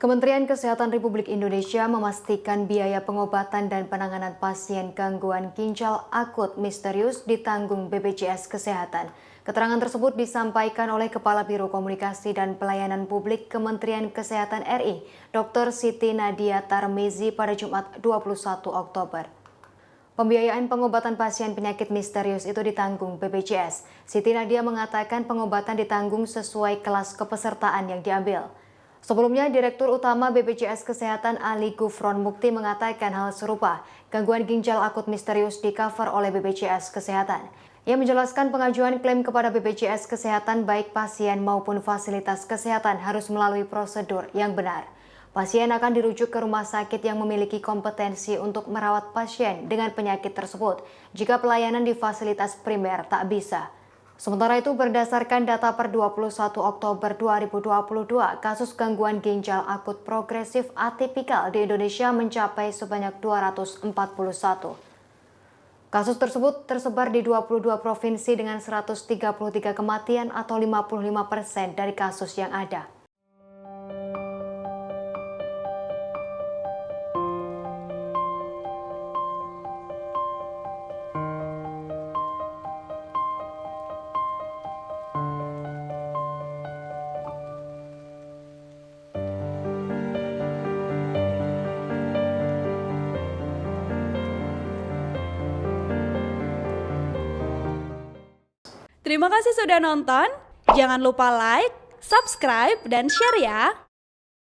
Kementerian Kesehatan Republik Indonesia memastikan biaya pengobatan dan penanganan pasien gangguan ginjal akut misterius ditanggung BPJS Kesehatan. Keterangan tersebut disampaikan oleh Kepala Biro Komunikasi dan Pelayanan Publik Kementerian Kesehatan RI, Dr. Siti Nadia Tarmizi pada Jumat 21 Oktober. Pembiayaan pengobatan pasien penyakit misterius itu ditanggung BPJS. Siti Nadia mengatakan pengobatan ditanggung sesuai kelas kepesertaan yang diambil. Sebelumnya, Direktur Utama BPJS Kesehatan Ali Gufron Mukti mengatakan hal serupa, gangguan ginjal akut misterius di-cover oleh BPJS Kesehatan. Ia menjelaskan pengajuan klaim kepada BPJS Kesehatan baik pasien maupun fasilitas kesehatan harus melalui prosedur yang benar. Pasien akan dirujuk ke rumah sakit yang memiliki kompetensi untuk merawat pasien dengan penyakit tersebut jika pelayanan di fasilitas primer tak bisa. Sementara itu, berdasarkan data per 21 Oktober 2022, kasus gangguan ginjal akut progresif atipikal di Indonesia mencapai sebanyak 241. Kasus tersebut tersebar di 22 provinsi dengan 133 kematian atau 55% dari kasus yang ada. Terima kasih sudah nonton. Jangan lupa like, subscribe, dan share ya.